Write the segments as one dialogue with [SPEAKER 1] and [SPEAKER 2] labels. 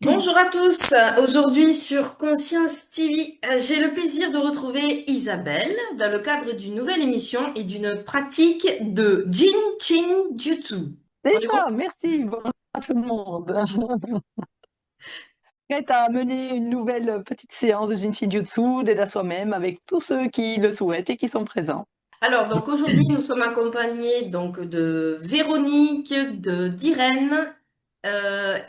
[SPEAKER 1] Bonjour à tous. Aujourd'hui sur Conscience TV, j'ai le plaisir de retrouver Isabelle dans le cadre d'une nouvelle émission et d'une pratique de Jin Chin Jutsu. On
[SPEAKER 2] C'est
[SPEAKER 1] est bon?
[SPEAKER 2] ça, merci, bonjour à tout le monde. Prête à mener une nouvelle petite séance de Jinshinjutsu, d'aide à soi-même avec tous ceux qui le souhaitent et qui sont présents.
[SPEAKER 1] Alors donc aujourd'hui nous sommes accompagnés donc de Véronique, de d'Irène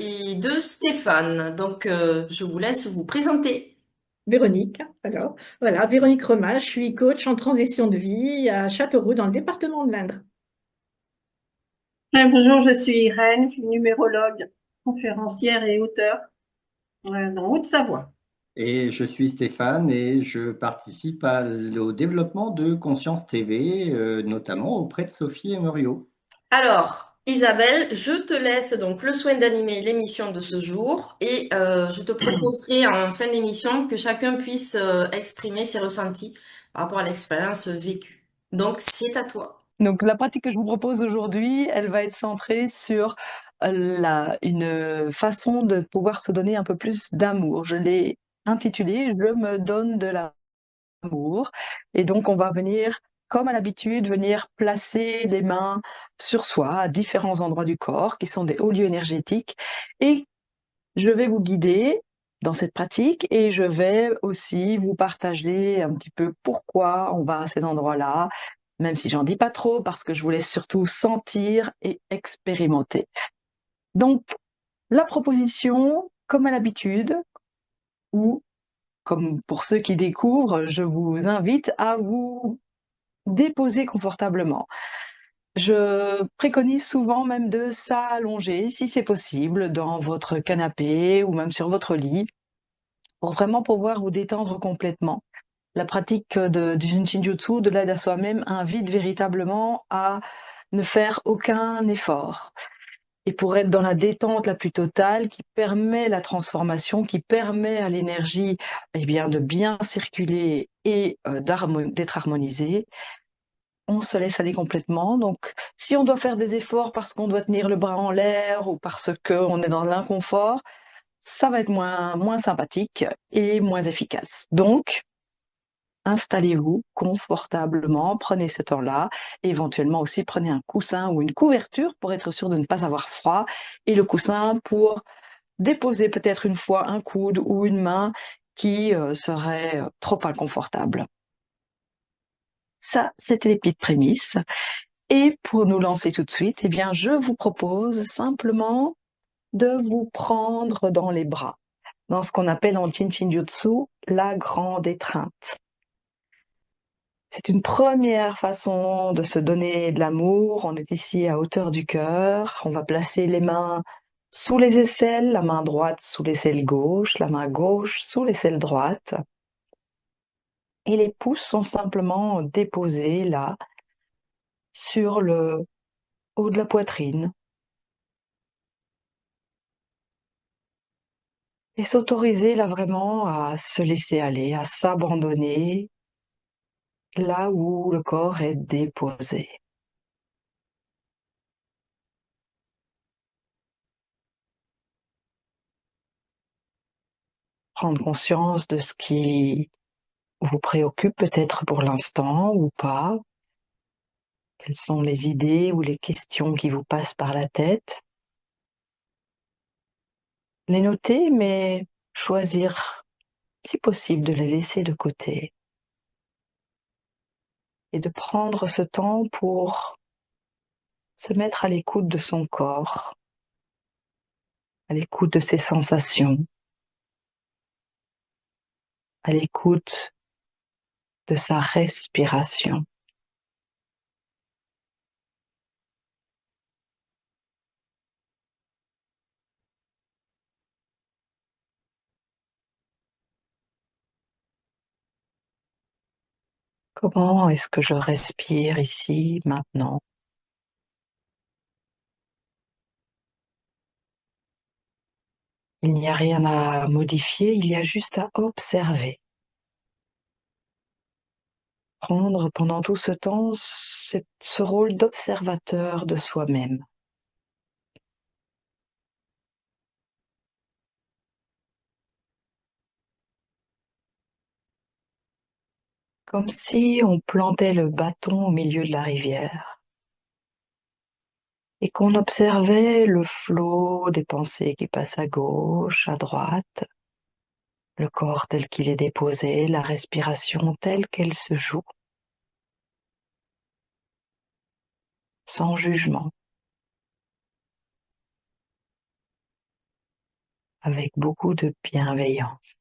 [SPEAKER 1] et de Stéphane. Donc je vous laisse vous présenter.
[SPEAKER 3] Véronique, alors, voilà, Véronique Rema, je suis coach en transition de vie à Châteauroux dans le département de l'Indre.
[SPEAKER 4] Bonjour, je suis Irène, je suis numérologue, conférencière et auteure dans Haute-Savoie.
[SPEAKER 5] Et je suis Stéphane et je participe au développement de Conscience TV, notamment auprès de Sophie et Muriot.
[SPEAKER 1] Alors, Isabelle, je te laisse donc le soin d'animer l'émission de ce jour et je te proposerai en fin d'émission que chacun puisse exprimer ses ressentis par rapport à l'expérience vécue. Donc, c'est à toi.
[SPEAKER 2] Donc la pratique que je vous propose aujourd'hui, elle va être centrée sur une façon de pouvoir se donner un peu plus d'amour. Je l'ai intitulée « Je me donne de l'amour ». Et donc on va venir, comme à l'habitude, venir placer les mains sur soi à différents endroits du corps qui sont des hauts lieux énergétiques. Et je vais vous guider dans cette pratique et je vais aussi vous partager un petit peu pourquoi on va à ces endroits-là, même si j'en dis pas trop parce que je vous laisse surtout sentir et expérimenter. Donc, la proposition, comme à l'habitude, ou comme pour ceux qui découvrent, je vous invite à vous déposer confortablement. Je préconise souvent même de s'allonger, si c'est possible, dans votre canapé ou même sur votre lit, pour vraiment pouvoir vous détendre complètement. La pratique du Jinshinjutsu, de l'aide à soi-même, invite véritablement à ne faire aucun effort. Et pour être dans la détente la plus totale, qui permet la transformation, qui permet à l'énergie de bien circuler et d'être harmonisée, on se laisse aller complètement. Donc, si on doit faire des efforts parce qu'on doit tenir le bras en l'air ou parce qu'on est dans l'inconfort, ça va être moins sympathique et moins efficace. Donc, installez-vous confortablement, prenez ce temps-là, éventuellement aussi prenez un coussin ou une couverture pour être sûr de ne pas avoir froid, et le coussin pour déposer peut-être une fois un coude ou une main qui serait trop inconfortable. Ça, c'était les petites prémices. Et pour nous lancer tout de suite, je vous propose simplement de vous prendre dans les bras, dans ce qu'on appelle en Jinshinjutsu la grande étreinte. C'est une première façon de se donner de l'amour. On est ici à hauteur du cœur. On va placer les mains sous les aisselles, la main droite sous l'aisselle gauche, la main gauche sous l'aisselle droite. Et les pouces sont simplement déposés là, sur le haut de la poitrine. Et s'autoriser là vraiment à se laisser aller, à s'abandonner là où le corps est déposé. Prendre conscience de ce qui vous préoccupe peut-être pour l'instant ou pas. Quelles sont les idées ou les questions qui vous passent par la tête? Les noter, mais choisir, si possible, de les laisser de côté et de prendre ce temps pour se mettre à l'écoute de son corps, à l'écoute de ses sensations, à l'écoute de sa respiration. Comment est-ce que je respire ici, maintenant? Il n'y a rien à modifier, il y a juste à observer. Prendre pendant tout ce temps ce rôle d'observateur de soi-même. comme si on plantait le bâton au milieu de la rivière et qu'on observait le flot des pensées qui passent à gauche, à droite, le corps tel qu'il est déposé, la respiration telle qu'elle se joue, sans jugement, avec beaucoup de bienveillance.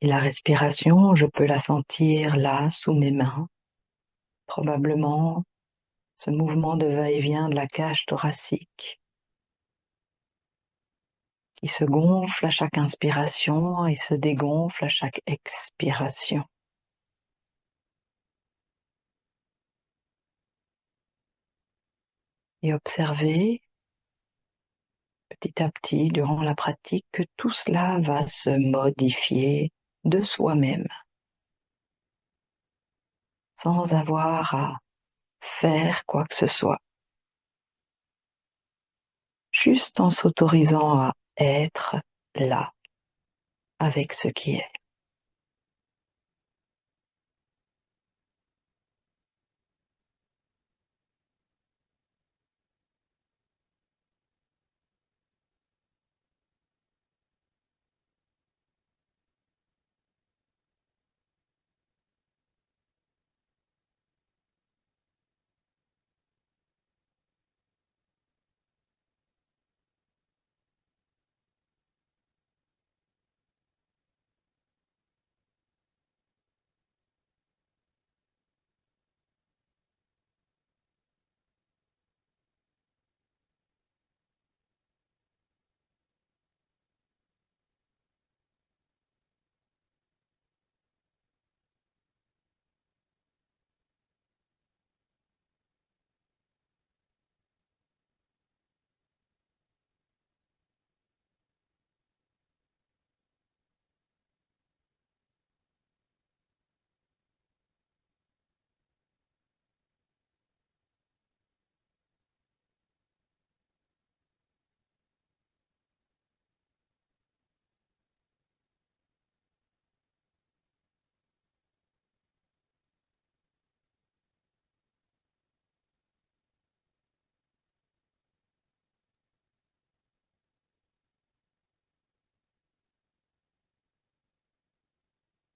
[SPEAKER 2] Et la respiration, je peux la sentir là, sous mes mains, probablement ce mouvement de va-et-vient de la cage thoracique qui se gonfle à chaque inspiration et se dégonfle à chaque expiration. Et observer petit à petit durant la pratique que tout cela va se modifier de soi-même, sans avoir à faire quoi que ce soit, juste en s'autorisant à être là avec ce qui est.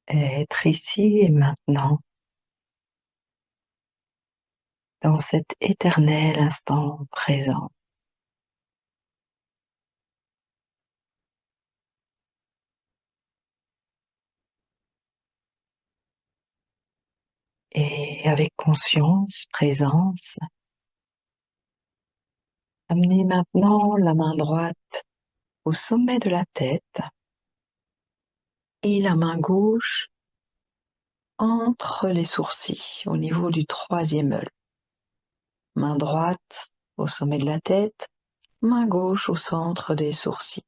[SPEAKER 2] Être ici et maintenant, dans cet éternel instant présent. Et avec conscience, présence, amenez maintenant la main droite au sommet de la tête et la main gauche entre les sourcils, au niveau du troisième œil. Main droite au sommet de la tête, main gauche au centre des sourcils.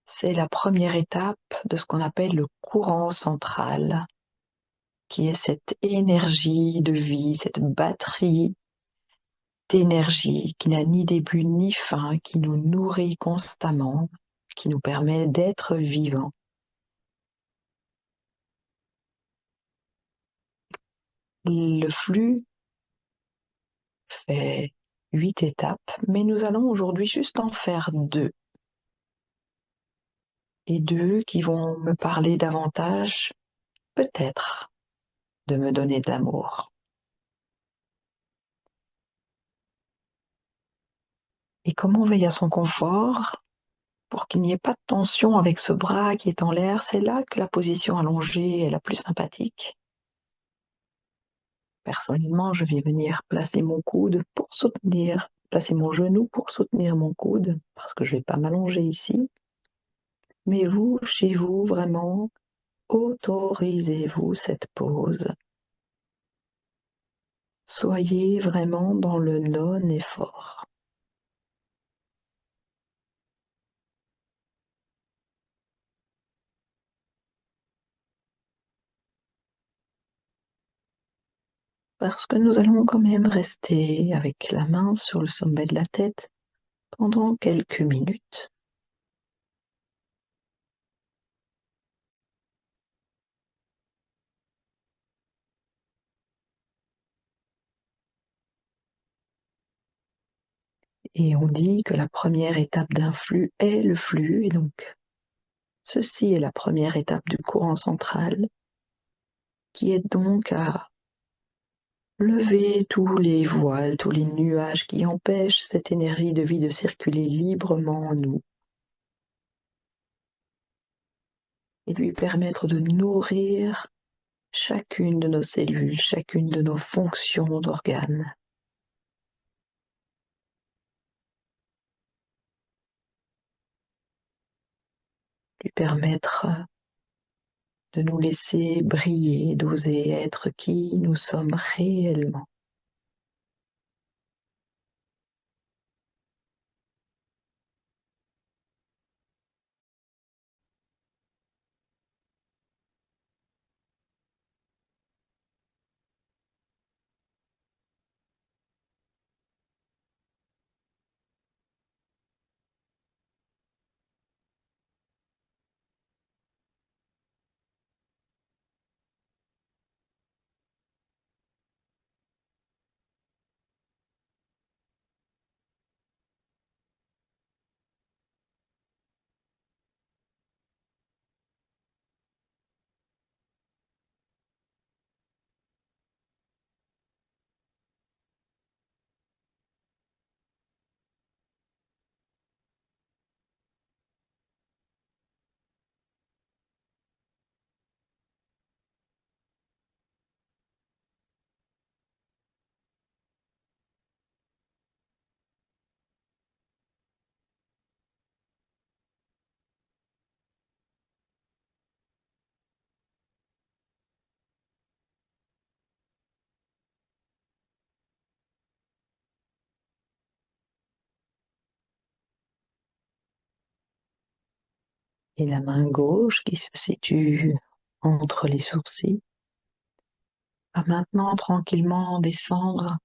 [SPEAKER 2] C'est la première étape de ce qu'on appelle le courant central, qui est cette énergie de vie, cette batterie d'énergie qui n'a ni début ni fin, qui nous nourrit constamment, qui nous permet d'être vivants. Le flux fait 8 étapes, mais nous allons aujourd'hui juste en faire 2. Et 2 qui vont me parler davantage, peut-être, de me donner de l'amour. Et comme on veille à son confort, pour qu'il n'y ait pas de tension avec ce bras qui est en l'air, c'est là que la position allongée est la plus sympathique. Personnellement, je vais venir placer mon coude pour soutenir, placer mon genou pour soutenir mon coude, parce que je ne vais pas m'allonger ici. Mais vous, chez vous, vraiment, autorisez-vous cette pause. Soyez vraiment dans le non-effort. parce que nous allons quand même rester avec la main sur le sommet de la tête pendant quelques minutes. Et on dit que la première étape d'un flux est le flux, et donc ceci est la première étape du courant central, qui est donc à lever tous les voiles, tous les nuages qui empêchent cette énergie de vie de circuler librement en nous, et lui permettre de nourrir chacune de nos cellules, chacune de nos fonctions d'organes. Lui permettre de nous laisser briller, d'oser être qui nous sommes réellement. Et la main gauche qui se situe entre les sourcils va maintenant tranquillement descendre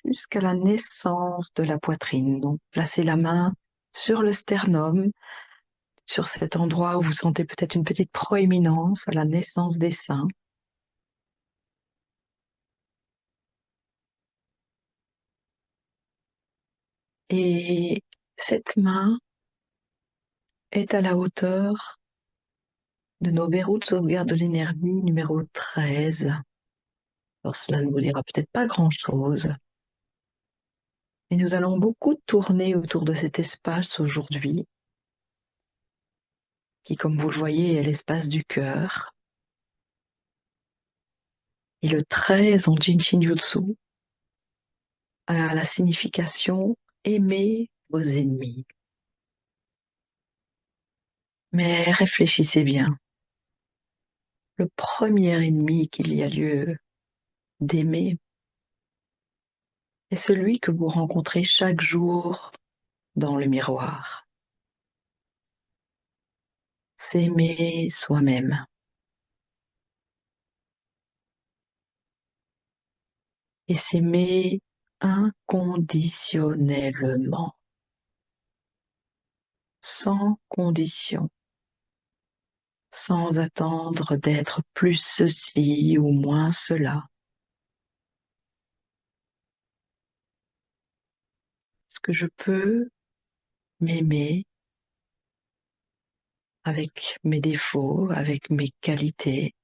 [SPEAKER 2] jusqu'à la naissance de la poitrine. Donc placez la main sur le sternum, sur cet endroit où vous sentez peut-être une petite proéminence à la naissance des seins. Et cette main est à la hauteur de nos verrous de sauvegarde de l'énergie numéro 13. Alors cela ne vous dira peut-être pas grand-chose, mais nous allons beaucoup tourner autour de cet espace aujourd'hui, qui, comme vous le voyez, est l'espace du cœur. Et le 13 en Jinshin Jutsu a la signification « aimer vos ennemis ». Mais réfléchissez bien. Le premier ennemi qu'il y a lieu d'aimer est celui que vous rencontrez chaque jour dans le miroir. S'aimer soi-même. Et s'aimer inconditionnellement, sans condition, sans attendre d'être plus ceci ou moins cela. Est-ce que je peux m'aimer avec mes défauts, avec mes qualités,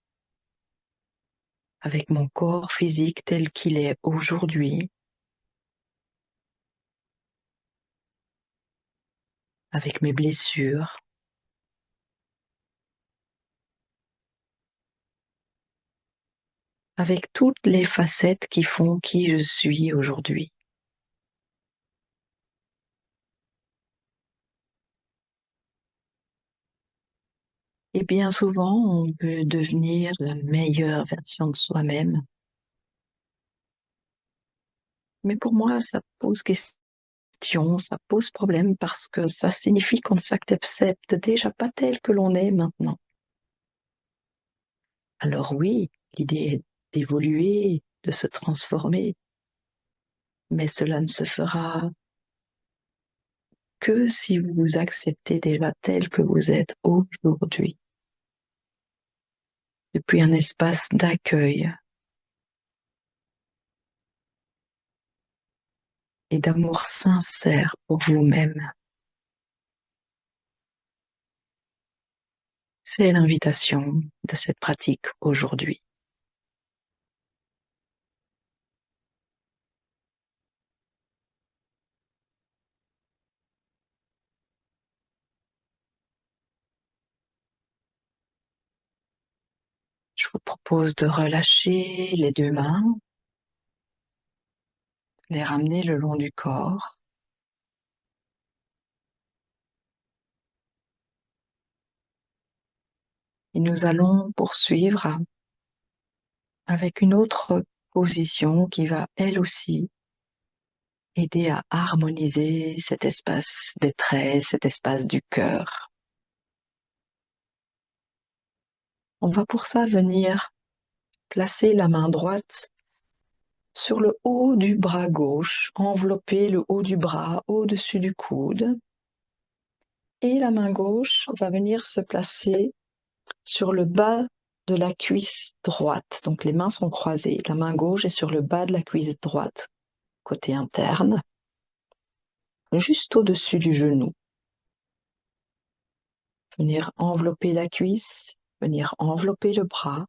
[SPEAKER 2] avec mon corps physique tel qu'il est aujourd'hui, avec mes blessures, avec toutes les facettes qui font qui je suis aujourd'hui. Et bien souvent, on veut devenir la meilleure version de soi-même. Mais pour moi, ça pose question, ça pose problème parce que ça signifie qu'on ne s'accepte déjà pas tel que l'on est maintenant. Alors oui, l'idée est d'évoluer, de se transformer, mais cela ne se fera que si vous vous acceptez déjà tel que vous êtes aujourd'hui, depuis un espace d'accueil et d'amour sincère pour vous-même. C'est l'invitation de cette pratique aujourd'hui. Je vous propose de relâcher les deux mains, les ramener le long du corps. Et nous allons poursuivre avec une autre position qui va elle aussi aider à harmoniser cet espace des traits, cet espace du cœur. On va pour ça venir placer la main droite sur le haut du bras gauche, envelopper le haut du bras au-dessus du coude. Et la main gauche va venir se placer sur le bas de la cuisse droite. Donc les mains sont croisées. La main gauche est sur le bas de la cuisse droite, côté interne, juste au-dessus du genou. Venir envelopper la cuisse, venir envelopper le bras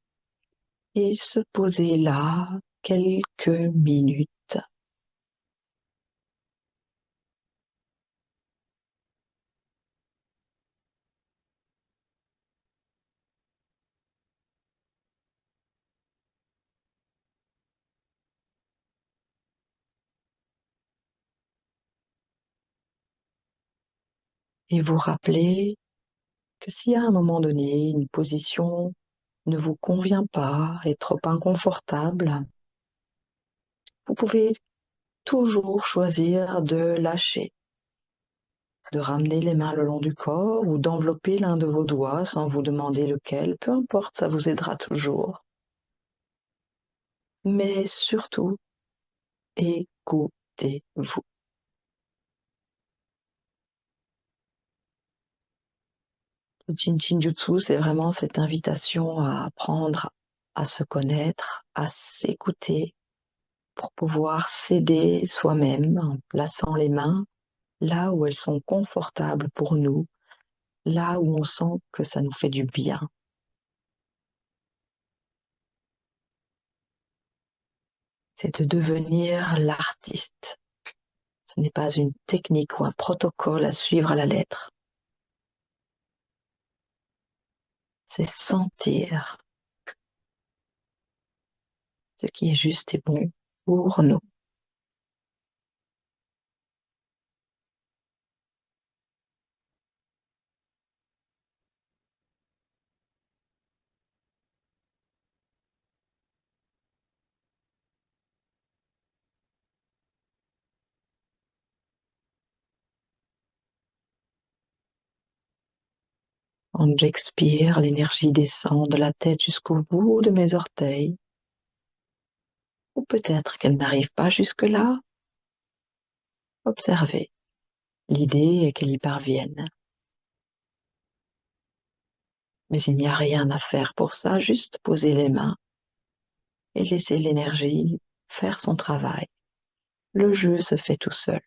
[SPEAKER 2] et se poser là quelques minutes. Et vous rappelez que si à un moment donné, une position ne vous convient pas, est trop inconfortable, vous pouvez toujours choisir de lâcher, de ramener les mains le long du corps ou d'envelopper l'un de vos doigts sans vous demander lequel, peu importe, ça vous aidera toujours. Mais surtout, écoutez-vous. Le Jin-Jin-Jutsu, c'est vraiment cette invitation à apprendre à se connaître, à s'écouter pour pouvoir s'aider soi-même en plaçant les mains là où elles sont confortables pour nous, là où on sent que ça nous fait du bien. C'est de devenir l'artiste. Ce n'est pas une technique ou un protocole à suivre à la lettre. C'est sentir ce qui est juste et bon pour nous. Quand j'expire, l'énergie descend de la tête jusqu'au bout de mes orteils. Ou peut-être qu'elle n'arrive pas jusque-là. Observez. L'idée est qu'elle y parvienne. Mais il n'y a rien à faire pour ça, juste poser les mains et laisser l'énergie faire son travail. Le jeu se fait tout seul.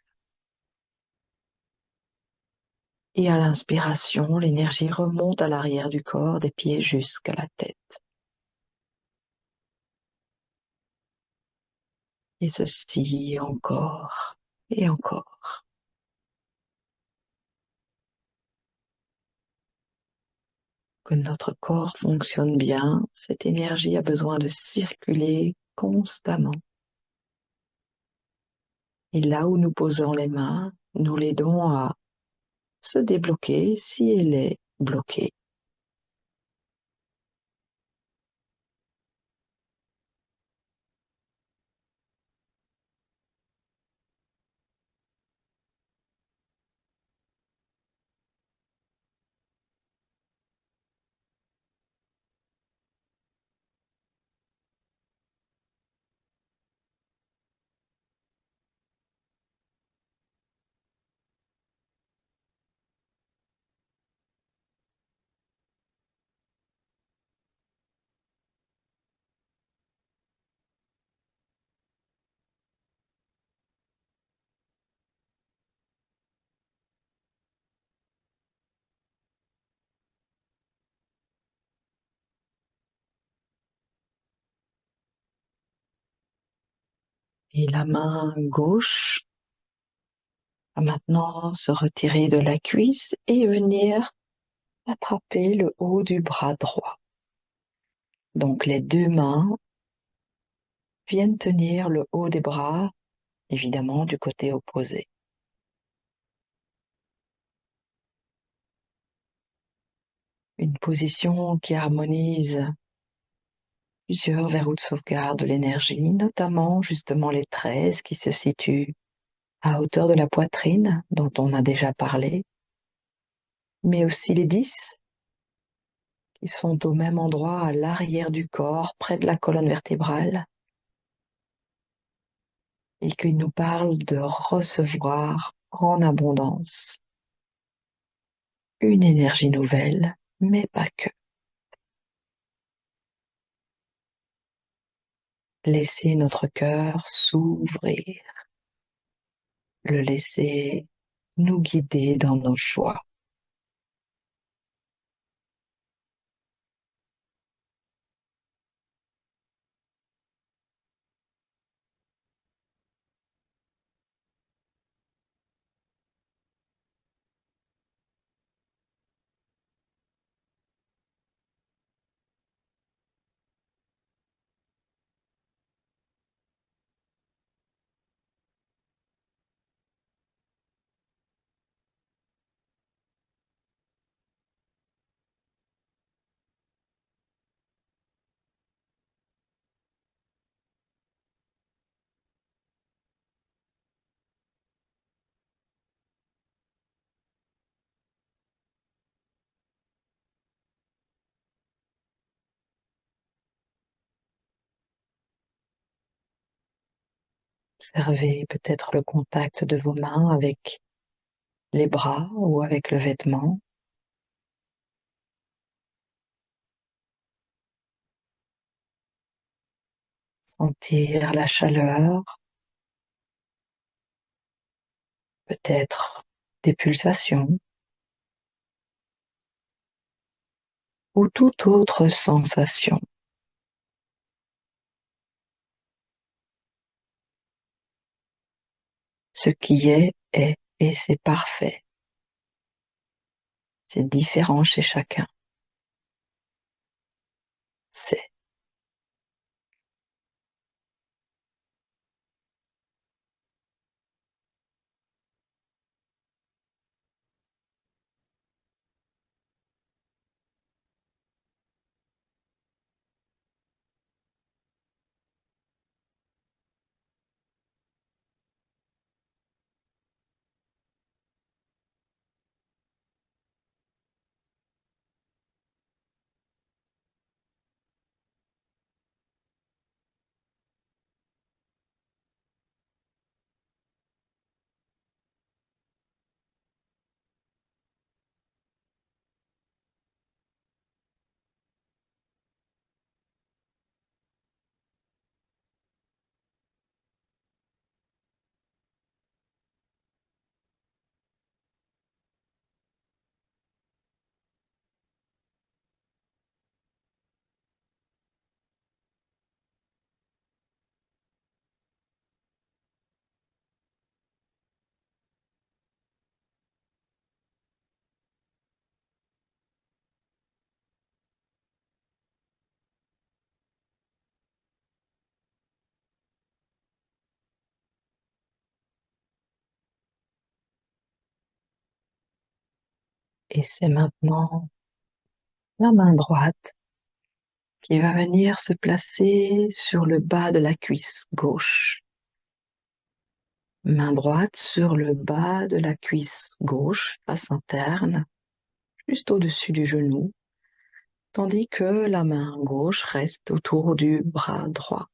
[SPEAKER 2] Et à l'inspiration, l'énergie remonte à l'arrière du corps, des pieds jusqu'à la tête. Et ceci encore et encore. Que notre corps fonctionne bien, cette énergie a besoin de circuler constamment. Et là où nous posons les mains, nous l'aidons à se débloquer si elle est bloquée. Et la main gauche va maintenant se retirer de la cuisse et venir attraper le haut du bras droit. Donc les deux mains viennent tenir le haut des bras, évidemment du côté opposé. Une position qui harmonise plusieurs verrous de sauvegarde de l'énergie, notamment justement les 13 qui se situent à hauteur de la poitrine, dont on a déjà parlé, mais aussi les 10 qui sont au même endroit à l'arrière du corps, près de la colonne vertébrale, et qui nous parlent de recevoir en abondance une énergie nouvelle, mais pas que. Laisser notre cœur s'ouvrir, le laisser nous guider dans nos choix. Observez peut-être le contact de vos mains avec les bras ou avec le vêtement. Sentir la chaleur, peut-être des pulsations ou toute autre sensation. Ce qui est et c'est parfait. C'est différent chez chacun. C'est. Et c'est maintenant la main droite qui va venir se placer sur le bas de la cuisse gauche. Main droite sur le bas de la cuisse gauche, face interne, juste au-dessus du genou, tandis que la main gauche reste autour du bras droit.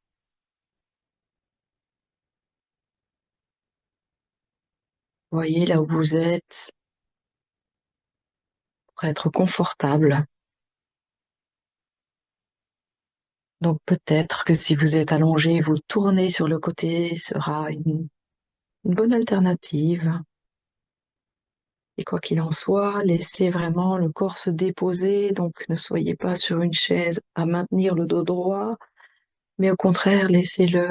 [SPEAKER 2] Voyez là où vous êtes pour être confortable. Donc peut-être que si vous êtes allongé, vous tournez sur le côté sera une bonne alternative. Et quoi qu'il en soit, laissez vraiment le corps se déposer, donc ne soyez pas sur une chaise à maintenir le dos droit, mais au contraire, laissez-le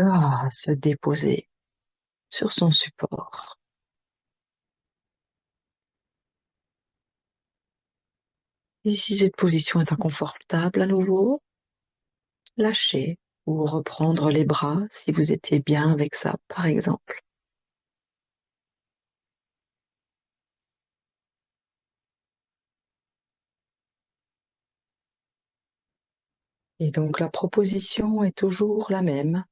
[SPEAKER 2] se déposer sur son support. Et si cette position est inconfortable à nouveau, lâchez ou reprendre les bras si vous étiez bien avec ça, par exemple. Et donc la proposition est toujours la même.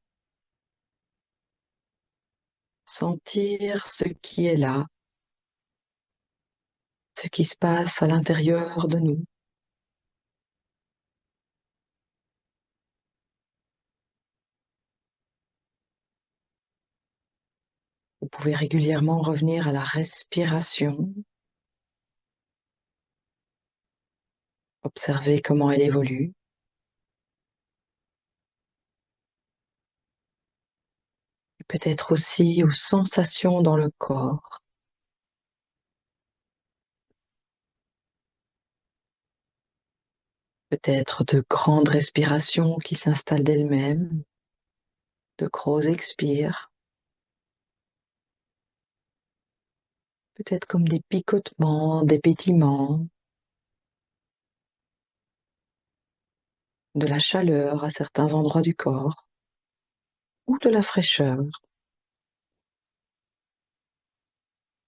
[SPEAKER 2] Sentir ce qui est là, ce qui se passe à l'intérieur de nous. Vous pouvez régulièrement revenir à la respiration, observer comment elle évolue. Et peut-être aussi aux sensations dans le corps. Peut-être de grandes respirations qui s'installent d'elles-mêmes, de gros expires. Peut-être comme des picotements, des pétillements, de la chaleur à certains endroits du corps, ou de la fraîcheur.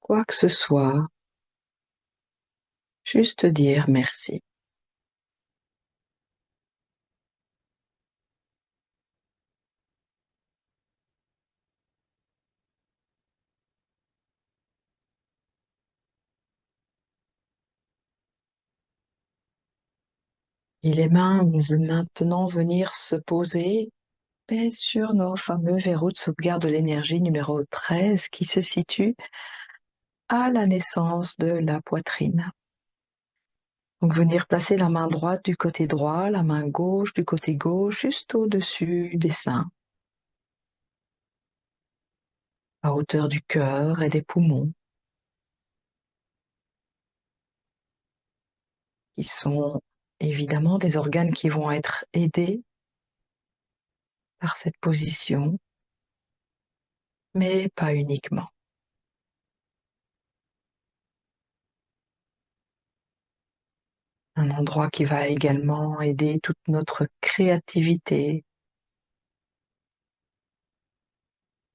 [SPEAKER 2] Quoi que ce soit, juste dire merci. Et les mains vont maintenant venir se poser sur nos fameux verrous de sauvegarde de l'énergie numéro 13 qui se situe à la naissance de la poitrine. Donc venir placer la main droite du côté droit, la main gauche du côté gauche, juste au-dessus des seins, à hauteur du cœur et des poumons, qui sont évidemment des organes qui vont être aidés par cette position, mais pas uniquement. Un endroit qui va également aider toute notre créativité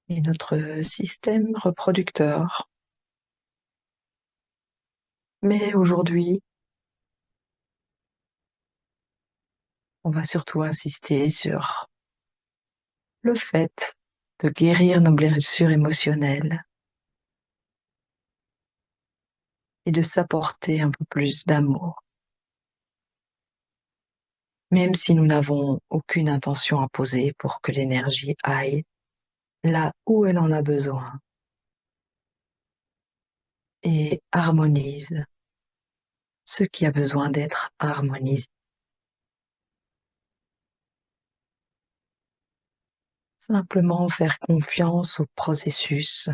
[SPEAKER 2] et notre système reproducteur. Mais aujourd'hui, on va surtout insister sur le fait de guérir nos blessures émotionnelles et de s'apporter un peu plus d'amour. Même si nous n'avons aucune intention à poser pour que l'énergie aille là où elle en a besoin et harmonise ce qui a besoin d'être harmonisé. Simplement faire confiance au processus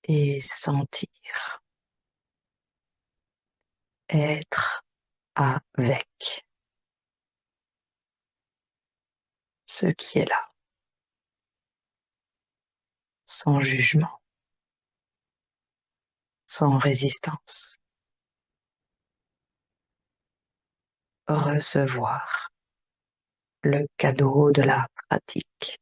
[SPEAKER 2] et sentir, être avec ce qui est là, sans jugement, sans résistance. Recevoir le cadeau de la pratique.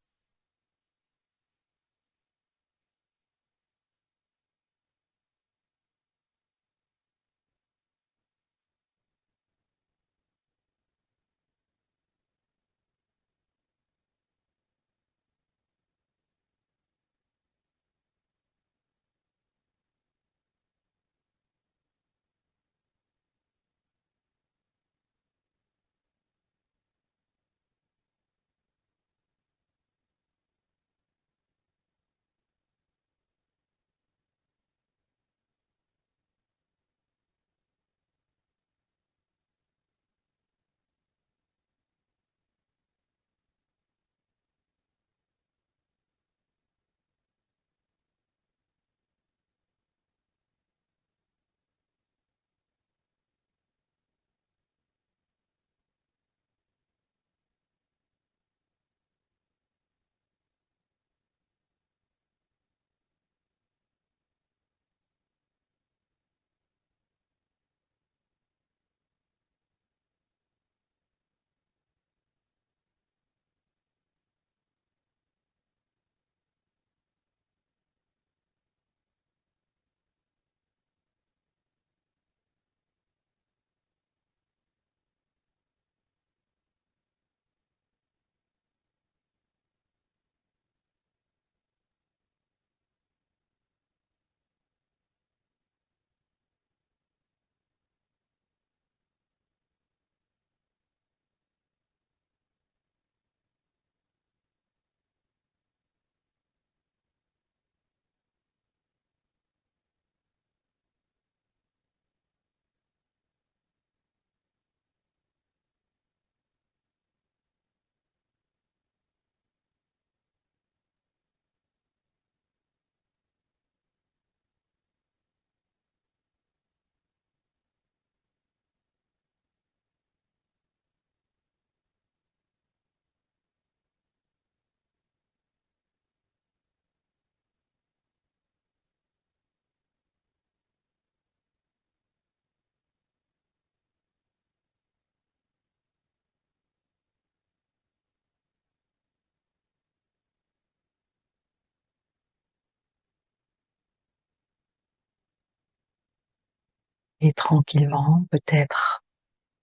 [SPEAKER 2] Et tranquillement, peut-être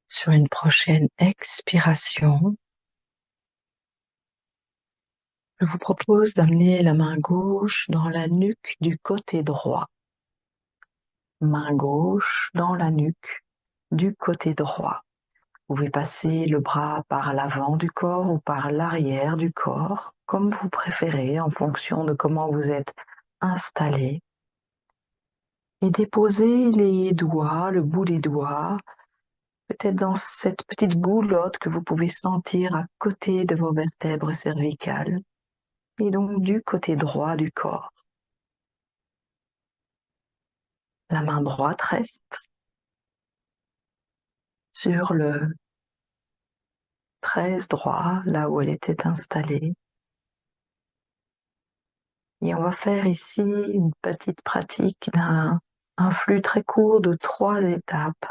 [SPEAKER 2] sur une prochaine expiration, je vous propose d'amener la main gauche dans la nuque du côté droit. Main gauche dans la nuque du côté droit. Vous pouvez passer le bras par l'avant du corps ou par l'arrière du corps, comme vous préférez, en fonction de comment vous êtes installé. Et déposez les doigts, le bout des doigts, peut-être dans cette petite goulotte que vous pouvez sentir à côté de vos vertèbres cervicales, et donc du côté droit du corps. La main droite reste sur le 13 droit, là où elle était installée. Et on va faire ici une petite pratique d'un flux très court de 3 étapes.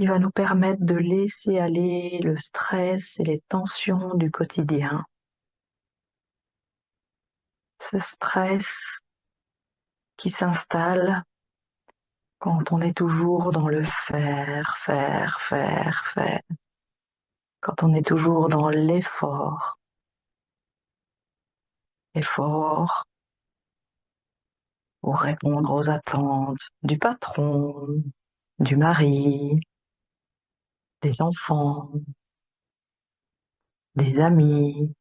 [SPEAKER 2] Il va nous permettre de laisser aller le stress et les tensions du quotidien. Ce stress qui s'installe quand on est toujours dans le faire, quand on est toujours dans l'effort, effort pour répondre aux attentes du patron, du mari, des enfants, des amis,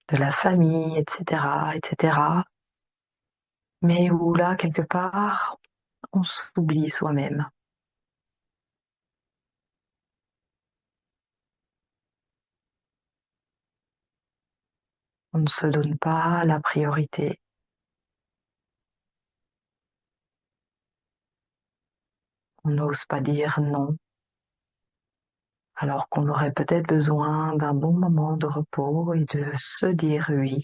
[SPEAKER 2] de la famille, etc., etc. Mais où là, quelque part, on s'oublie soi-même. On ne se donne pas la priorité. On n'ose pas dire non, alors qu'on aurait peut-être besoin d'un bon moment de repos et de se dire oui.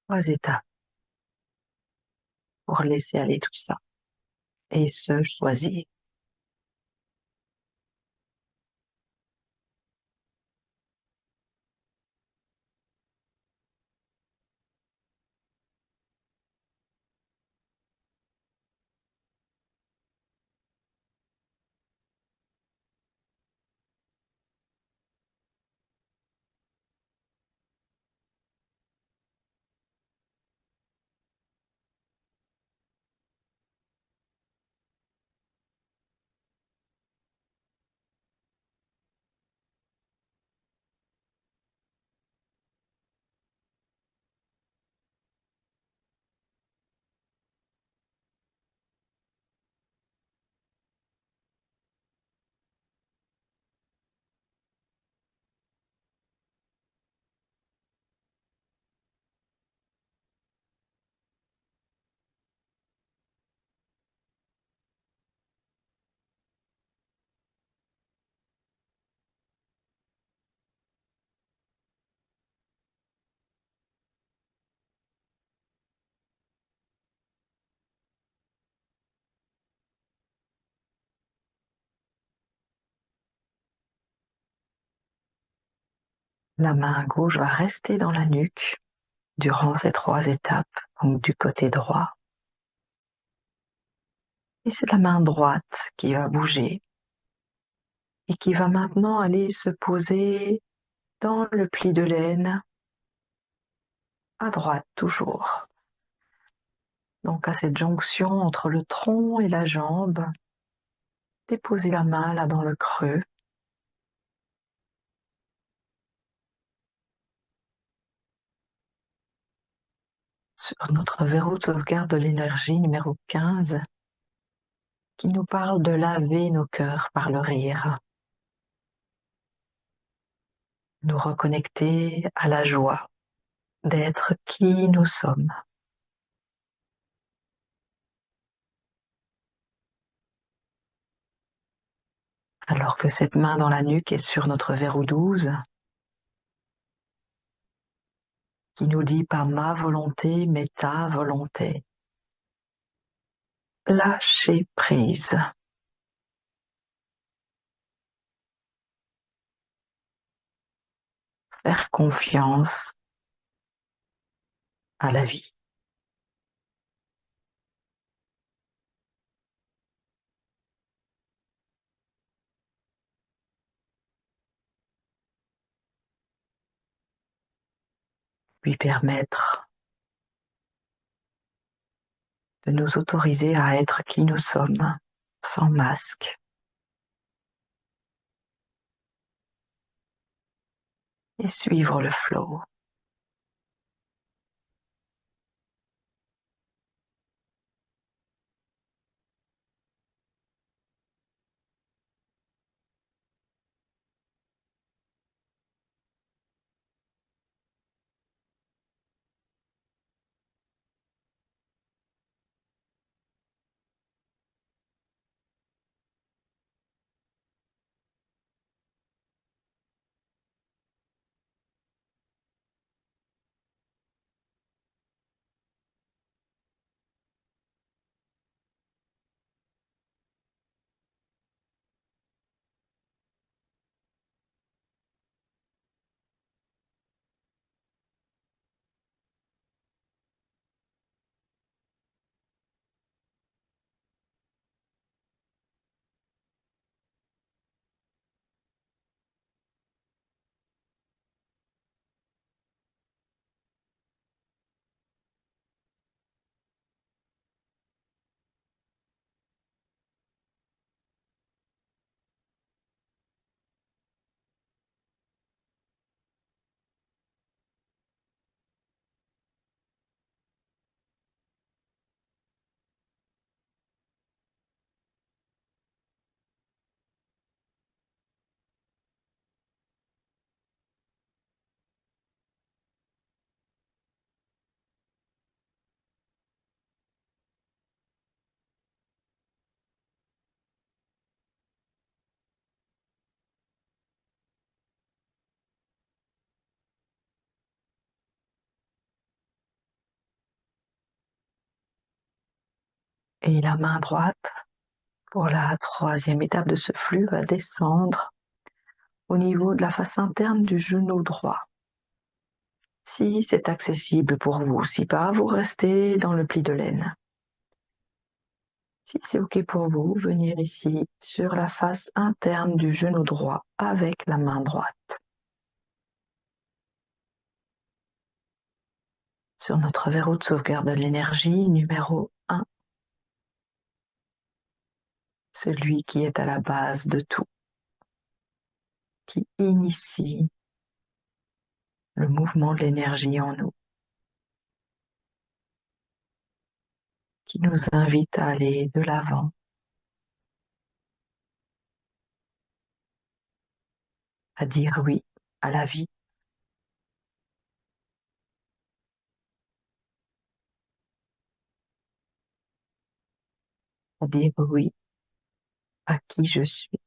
[SPEAKER 2] 3 étapes pour laisser aller tout ça et se choisir. La main gauche va rester dans la nuque durant ces 3 étapes, donc du côté droit. Et c'est la main droite qui va bouger et qui va maintenant aller se poser dans le pli de laine, à droite toujours. Donc à cette jonction entre le tronc et la jambe, déposez la main là dans le creux. Sur notre verrou de sauvegarde de l'énergie numéro 15, qui nous parle de laver nos cœurs par le rire. Nous reconnecter à la joie d'être qui nous sommes. Alors que cette main dans la nuque est sur notre verrou 12, qui nous dit pas ma volonté, mais ta volonté. Lâcher prise. faire confiance à la vie. Lui permettre de nous autoriser à être qui nous sommes, sans masque, et suivre le flow. Et la main droite, pour la troisième étape de ce flux, va descendre au niveau de la face interne du genou droit. Si c'est accessible pour vous, si pas, vous restez dans le pli de laine. Si c'est OK pour vous, venir ici sur la face interne du genou droit avec la main droite. Sur notre verrou de sauvegarde de l'énergie numéro 1, celui qui est à la base de tout, qui initie le mouvement de l'énergie en nous, qui nous invite à aller de l'avant, à dire oui à la vie, à dire oui à qui je suis.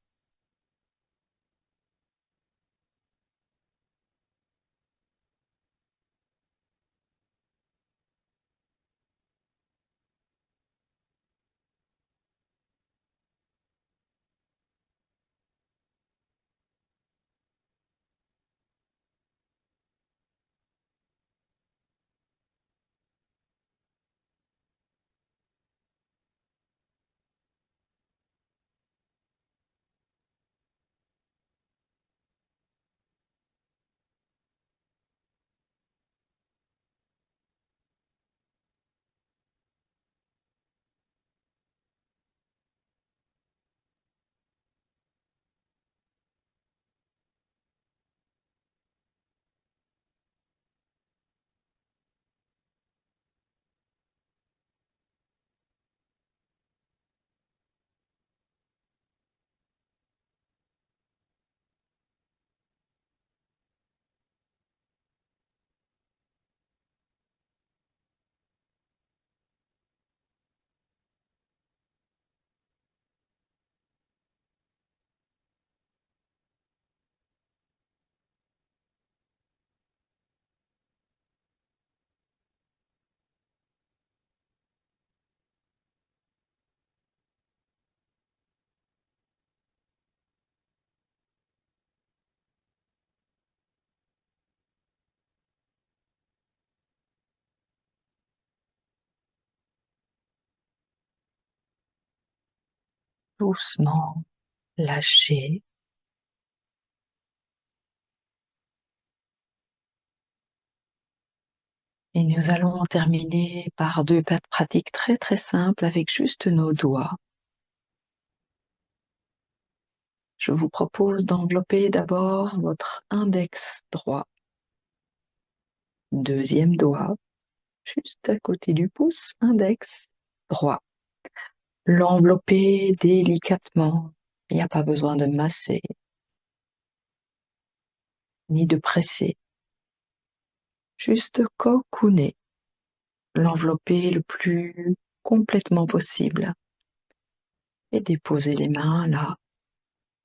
[SPEAKER 2] doucement lâcher. Et nous allons terminer par deux pratiques très très simples avec juste nos doigts. Je vous propose d'envelopper d'abord votre index droit, deuxième doigt, juste à côté du pouce, index droit. L'envelopper délicatement. Il n'y a pas besoin de masser, ni de presser. Juste cocooner. L'envelopper le plus complètement possible. Et déposer les mains là,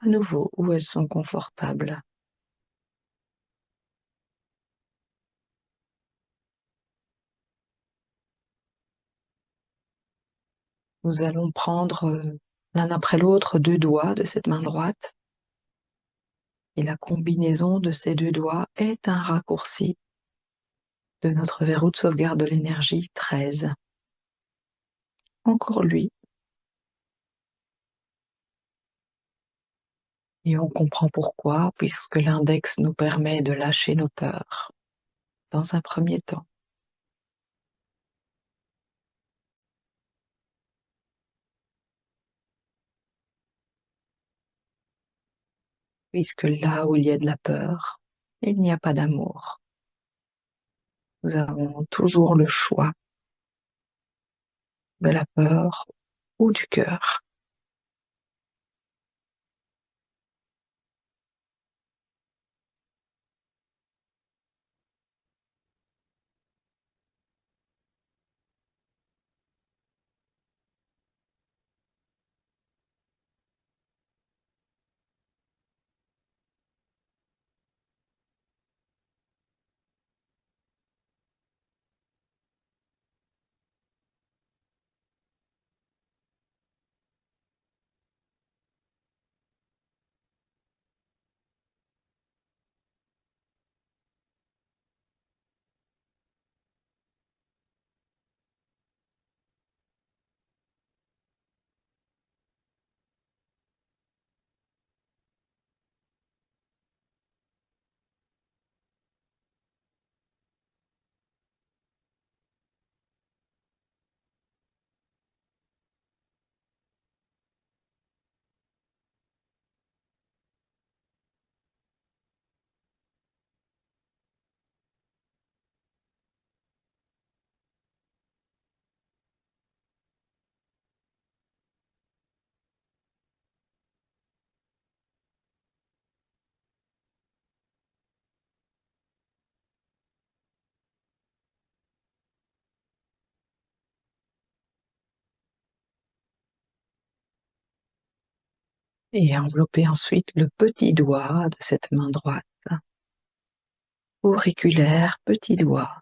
[SPEAKER 2] à nouveau, où elles sont confortables. Nous allons prendre l'un après l'autre deux doigts de cette main droite. Et la combinaison de ces deux doigts est un raccourci de notre verrou de sauvegarde de l'énergie 13. Encore lui. Et on comprend pourquoi, puisque l'index nous permet de lâcher nos peurs dans un premier temps. Puisque là où il y a de la peur, il n'y a pas d'amour. Nous avons toujours le choix de la peur ou du cœur. Et envelopper ensuite le petit doigt de cette main droite. Auriculaire, petit doigt.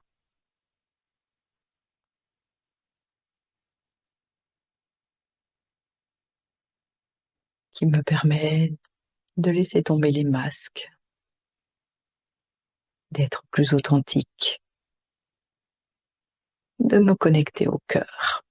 [SPEAKER 2] Qui me permet de laisser tomber les masques, d'être plus authentique, de me connecter au cœur.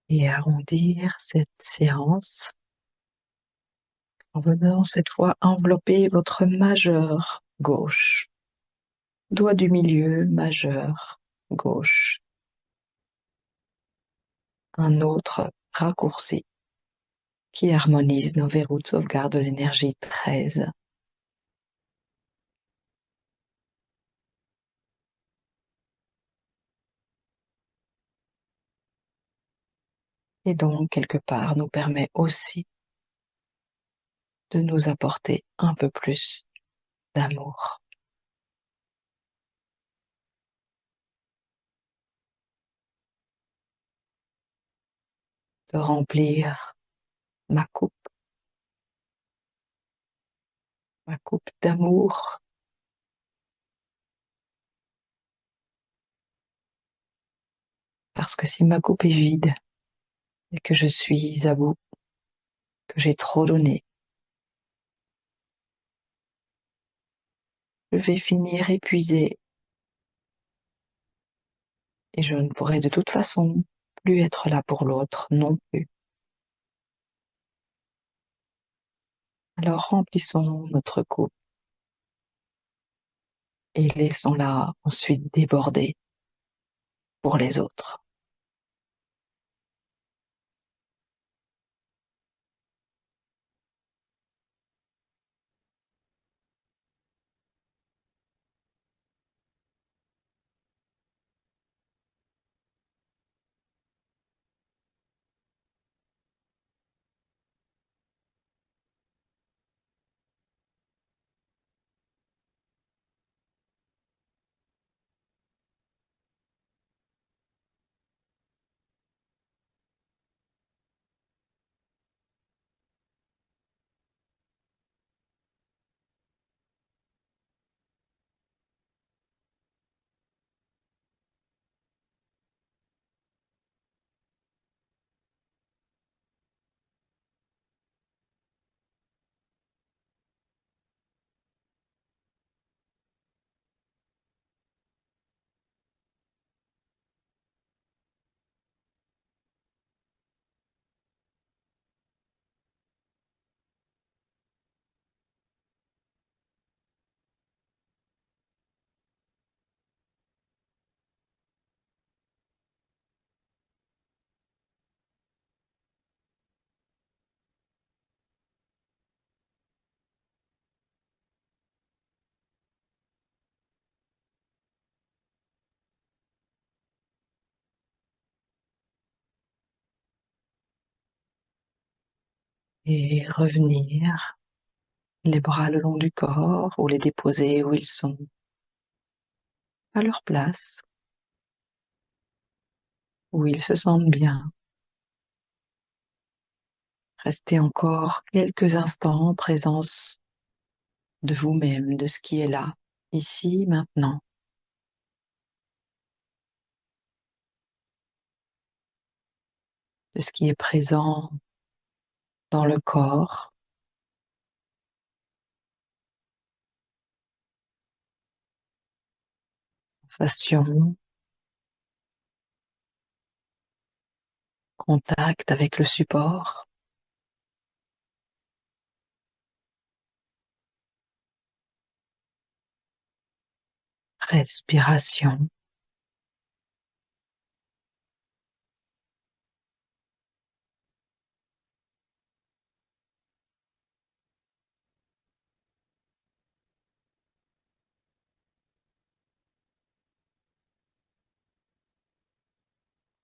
[SPEAKER 2] et arrondir cette séance en venant cette fois envelopper votre majeur gauche, doigt du milieu, majeur gauche, un autre raccourci qui harmonise nos verrous de sauvegarde de l'énergie 13. Et donc, quelque part, nous permet aussi de nous apporter un peu plus d'amour. De remplir ma coupe d'amour, parce que si ma coupe est vide et que je suis à bout, que j'ai trop donné, je vais finir épuisé et je ne pourrai de toute façon plus être là pour l'autre non plus. Alors remplissons notre coupe et laissons-la ensuite déborder pour les autres. Et revenir, les bras le long du corps ou les déposer où ils sont, à leur place, où ils se sentent bien. Restez encore quelques instants en présence de vous-même, de ce qui est là, ici, maintenant. De ce qui est présent dans le corps, sensation, contact avec le support, respiration.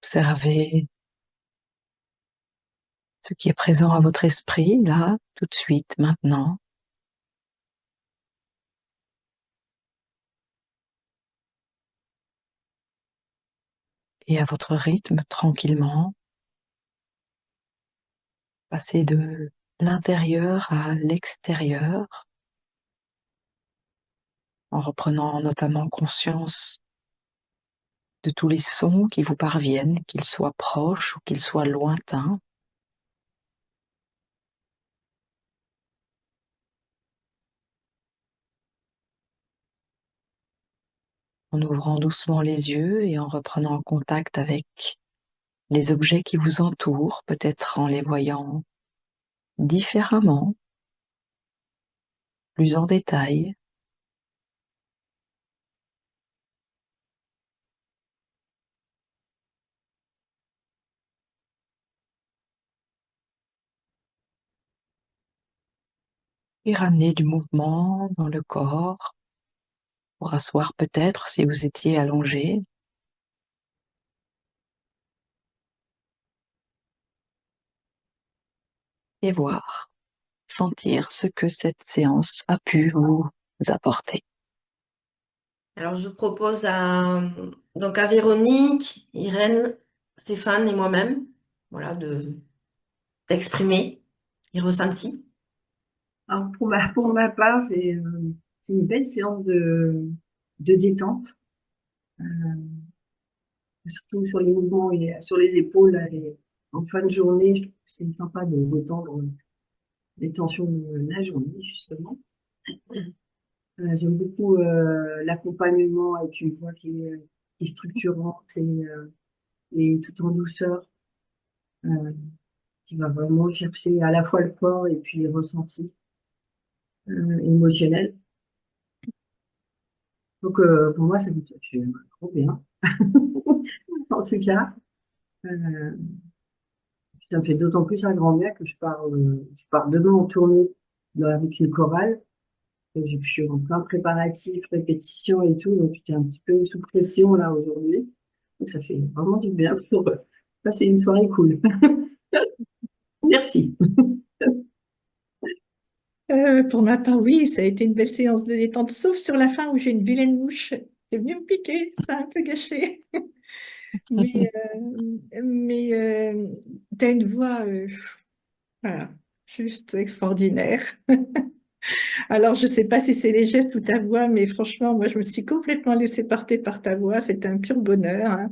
[SPEAKER 2] Observez ce qui est présent à votre esprit, là, tout de suite, maintenant. Et à votre rythme, tranquillement, passez de l'intérieur à l'extérieur, en reprenant notamment conscience de tous les sons qui vous parviennent, qu'ils soient proches ou qu'ils soient lointains. En ouvrant doucement les yeux et en reprenant contact avec les objets qui vous entourent, peut-être en les voyant différemment, plus en détail. Et ramener du mouvement dans le corps, pour asseoir peut-être si vous étiez allongé. Et voir, sentir ce que cette séance a pu vous apporter.
[SPEAKER 1] Alors, je propose donc à Véronique, Irène, Stéphane et moi-même, voilà, d'exprimer les ressentis.
[SPEAKER 4] Alors, pour ma part, c'est une belle séance de détente, euh, surtout sur les mouvements et sur les épaules. Là, en fin de journée, je trouve que c'est sympa de détendre les tensions de la journée, justement. J'aime beaucoup l'accompagnement avec une voix qui est structurante et tout en douceur, euh, qui va vraiment chercher à la fois le corps et puis les ressentis émotionnels. Donc, pour moi, ça me fait trop bien. En tout cas, euh, ça me fait d'autant plus un grand bien que je pars demain en tournée avec une chorale. Donc, je suis en plein préparatif, répétition et tout, donc j'étais un petit peu sous pression là aujourd'hui. Donc, ça fait vraiment du bien pour passer une soirée cool. Merci.
[SPEAKER 3] Pour ma part, oui, ça a été une belle séance de détente, sauf sur la fin où j'ai une vilaine mouche qui est venue me piquer, ça a un peu gâché. Mais, t'as une voix, voilà, juste extraordinaire. Alors, je sais pas si c'est les gestes ou ta voix, mais franchement, moi, je me suis complètement laissée porter par ta voix. C'était un pur bonheur, hein.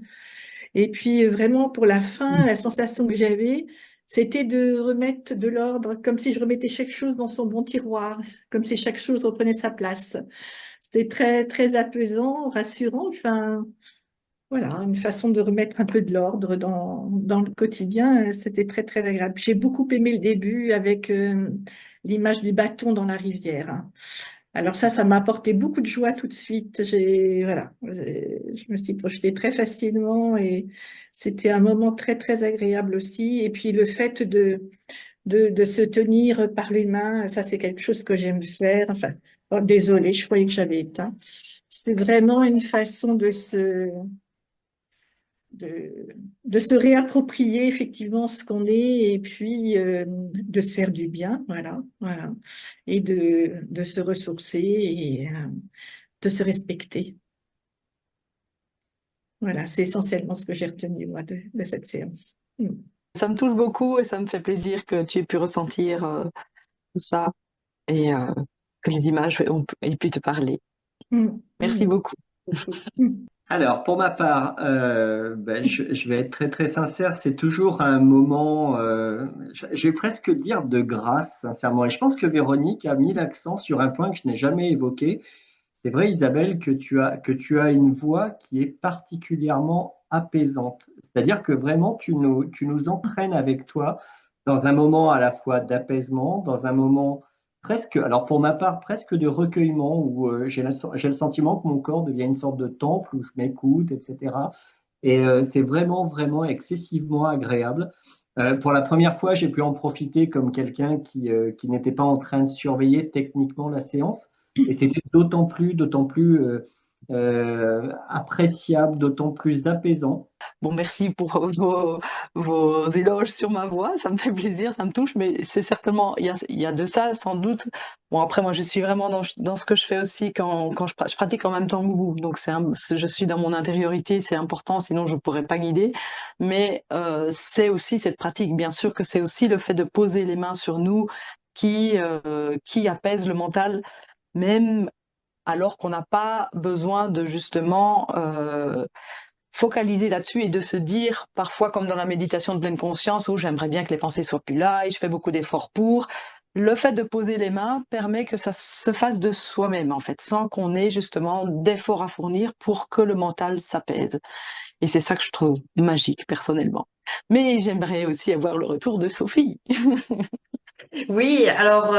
[SPEAKER 3] Et puis, vraiment, pour la fin, la sensation que j'avais, c'était de remettre de l'ordre, comme si je remettais chaque chose dans son bon tiroir, comme si chaque chose reprenait sa place. C'était très, très apaisant, rassurant. Enfin, voilà, une façon de remettre un peu de l'ordre dans le quotidien. C'était très, très agréable. J'ai beaucoup aimé le début avec l'image du bâton dans la rivière, hein. Alors ça m'a apporté beaucoup de joie tout de suite. Je me suis projetée très facilement et c'était un moment très, très agréable aussi. Et puis le fait de se tenir par les mains, ça c'est quelque chose que j'aime faire. Enfin, oh, désolée, je croyais que j'avais éteint. C'est vraiment une façon de, de se réapproprier effectivement ce qu'on est et puis de se faire du bien, voilà, et de se ressourcer et de se respecter. Voilà, c'est essentiellement ce que j'ai retenu, moi, de cette séance. Mm.
[SPEAKER 2] Ça me touche beaucoup et ça me fait plaisir que tu aies pu ressentir tout ça et que les images aient pu te parler.
[SPEAKER 3] Mm.
[SPEAKER 2] Merci
[SPEAKER 3] Mm.
[SPEAKER 2] beaucoup.
[SPEAKER 3] Mm.
[SPEAKER 5] Alors, pour ma part, je vais être très très sincère, c'est toujours un moment, je vais presque dire de grâce, sincèrement. Et je pense que Véronique a mis l'accent sur un point que je n'ai jamais évoqué. C'est vrai, Isabelle, que tu as une voix qui est particulièrement apaisante. C'est-à-dire que vraiment, tu nous entraînes avec toi dans un moment à la fois d'apaisement, dans un moment presque, alors pour ma part, presque de recueillement, où j'ai le sentiment que mon corps devient une sorte de temple où je m'écoute, etc. Et c'est vraiment, vraiment excessivement agréable. Pour la première fois, j'ai pu en profiter comme quelqu'un qui n'était pas en train de surveiller techniquement la séance. Et c'était d'autant plus appréciable, d'autant plus apaisant.
[SPEAKER 2] Bon, merci pour vos éloges sur ma voix, ça me fait plaisir, ça me touche, mais c'est certainement, il y a de ça sans doute. Bon, après, moi, je suis vraiment dans ce que je fais aussi quand je pratique en même temps que vous, donc je suis dans mon intériorité, c'est important, sinon je ne pourrais pas guider. Mais c'est aussi cette pratique, bien sûr que c'est aussi le fait de poser les mains sur nous qui apaise le mental, même alors qu'on n'a pas besoin de justement focaliser là-dessus et de se dire, parfois comme dans la méditation de pleine conscience, où j'aimerais bien que les pensées soient plus là et je fais beaucoup d'efforts pour. le fait de poser les mains permet que ça se fasse de soi-même, en fait, sans qu'on ait justement d'efforts à fournir pour que le mental s'apaise. Et c'est ça que je trouve magique, personnellement. Mais j'aimerais aussi avoir le retour de Sophie.
[SPEAKER 1] Oui, alors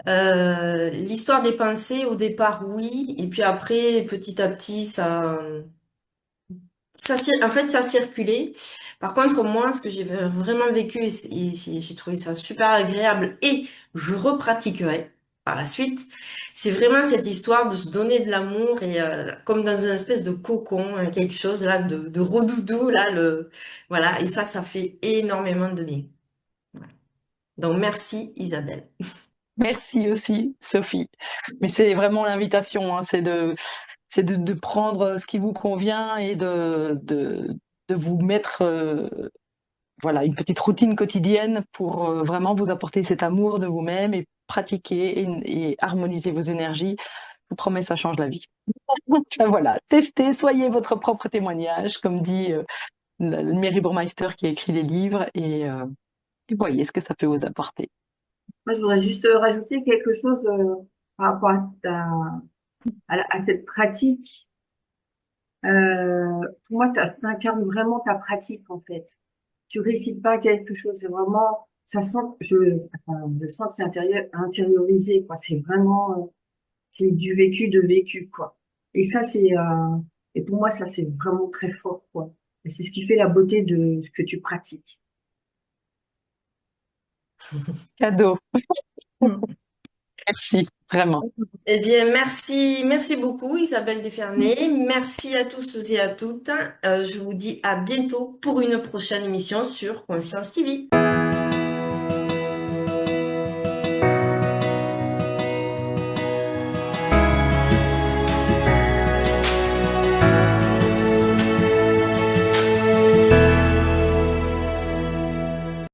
[SPEAKER 1] l'histoire des pensées, au départ, oui, et puis après, petit à petit, en fait, ça a circulé. Par contre, moi, ce que j'ai vraiment vécu, j'ai trouvé ça super agréable, et je repratiquerai par la suite, c'est vraiment cette histoire de se donner de l'amour, et comme dans une espèce de cocon, quelque chose là de redoudou, là, voilà, et ça fait énormément de bien. Donc, merci Isabelle.
[SPEAKER 2] Merci aussi, Sophie. Mais c'est vraiment l'invitation, hein, c'est de prendre ce qui vous convient et de vous mettre voilà, une petite routine quotidienne pour vraiment vous apporter cet amour de vous-même et pratiquer et harmoniser vos énergies. Je vous promets, ça change la vie. Enfin, voilà, testez, soyez votre propre témoignage, comme dit Mary Burmeister qui a écrit les livres, et voyez ce que ça peut vous apporter.
[SPEAKER 4] Moi, je voudrais juste rajouter quelque chose par rapport à cette pratique. Pour moi, tu incarnes vraiment ta pratique, en fait. Tu récites pas quelque chose, c'est vraiment, ça sent, je sens que c'est intériorisé, quoi. C'est vraiment, c'est du vécu, de vécu, quoi. Et ça, et pour moi, ça, c'est vraiment très fort, quoi. Et c'est ce qui fait la beauté de ce que tu pratiques.
[SPEAKER 2] Cadeau. Merci, vraiment.
[SPEAKER 1] Eh bien, merci beaucoup Isabelle Desfernet. Merci à tous et à toutes. Je vous dis à bientôt pour une prochaine émission sur Conscience TV.